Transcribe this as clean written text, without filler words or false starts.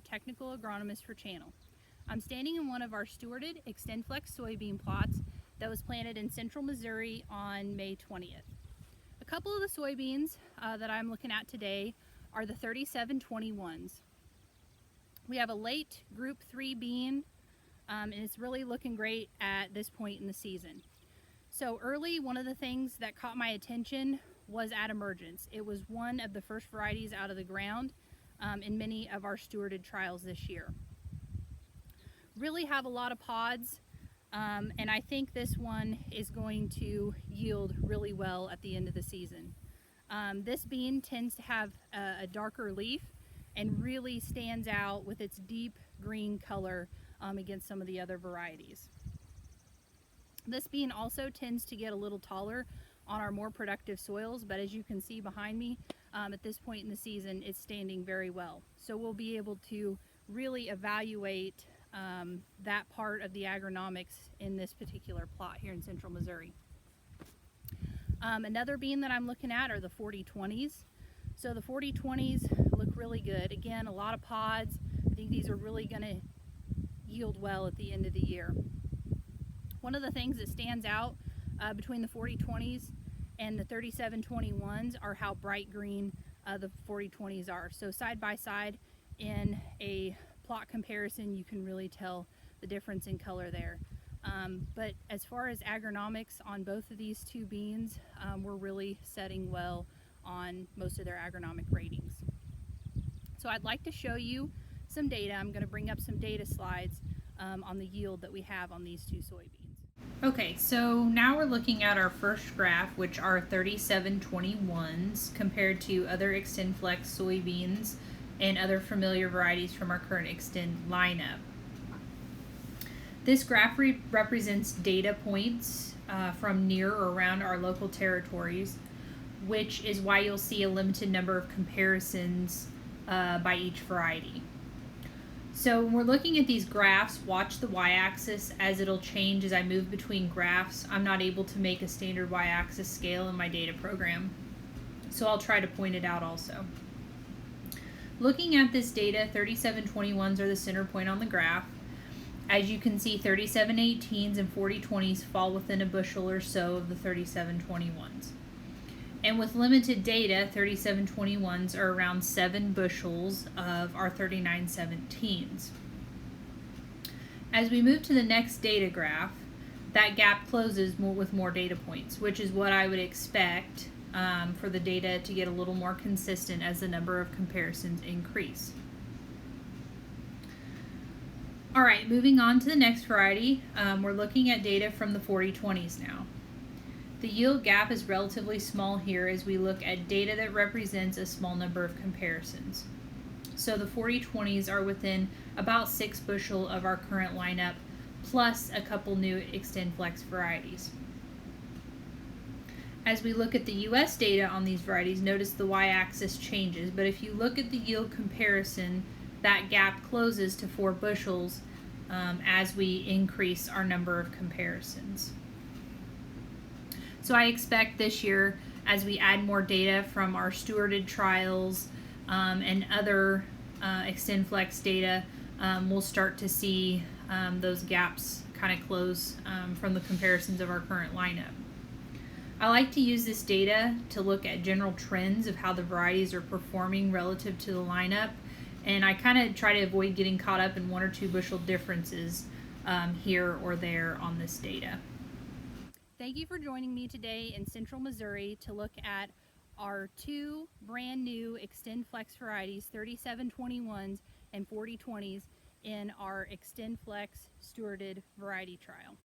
Johnson, Technical Agronomist for Channel. I'm standing in one of our stewarded XtendFlex soybean plots that was planted in central Missouri on May 20th. A couple of the soybeans that I'm looking at today are the 3721s. We have a late Group 3 bean, and it's really looking great at this point in the season. So early, one of the things that caught my attention was at emergence. It was one of the first varieties out of the ground in many of our stewarded trials this year. Really have a lot of pods, and I think this one is going to yield really well at the end of the season. This bean tends to have a darker leaf and really stands out with its deep green color against some of the other varieties. This bean also tends to get a little taller on our more productive soils, but as you can see behind me, at this point in the season, it's standing very well. So we'll be able to really evaluate that part of the agronomics in this particular plot here in central Missouri. Another bean that I'm looking at are the 4020s. So the 4020s look really good. Again, a lot of pods. I think these are really going to yield well at the end of the year. One of the things that stands out between the 4020s and the 3721s are how bright green the 4020s are. So side by side in a plot comparison, you can really tell the difference in color there. But as far as agronomics on both of these two beans, we're really setting well on most of their agronomic ratings. So I'd like to show you some data. I'm going to bring up some data slides on the yield that we have on these two soybeans. Okay, so now we're looking at our first graph, which are 3721s compared to other XtendFlex soybeans and other familiar varieties from our current Xtend lineup. This graph represents data points from near or around our local territories, which is why you'll see a limited number of comparisons by each variety. So when we're looking at these graphs, watch the y-axis as it'll change as I move between graphs. I'm not able to make a standard y-axis scale in my data program, so I'll try to point it out also. Looking at this data, 3721s are the center point on the graph. As you can see, 3718s and 4020s fall within a bushel or so of the 3721s. And with limited data, 3721s are around 7 bushels of our 3917s. As we move to the next data graph, that gap closes with more data points, which is what I would expect for the data to get a little more consistent as the number of comparisons increase. All right, moving on to the next variety, we're looking at data from the 4020s now. The yield gap is relatively small here as we look at data that represents a small number of comparisons. So the 4020s are within about 6 bushel of our current lineup, plus a couple new XtendFlex varieties. As we look at the US data on these varieties, notice the y-axis changes, but if you look at the yield comparison, that gap closes to 4 bushels as we increase our number of comparisons. So I expect this year, as we add more data from our stewarded trials and other XtendFlex data, we'll start to see those gaps kind of close from the comparisons of our current lineup. I like to use this data to look at general trends of how the varieties are performing relative to the lineup, and I kind of try to avoid getting caught up in 1 or 2 bushel differences here or there on this data. Thank you for joining me today in central Missouri to look at our 2 brand new XtendFlex varieties, 3721s and 4020s, in our XtendFlex stewarded variety trial.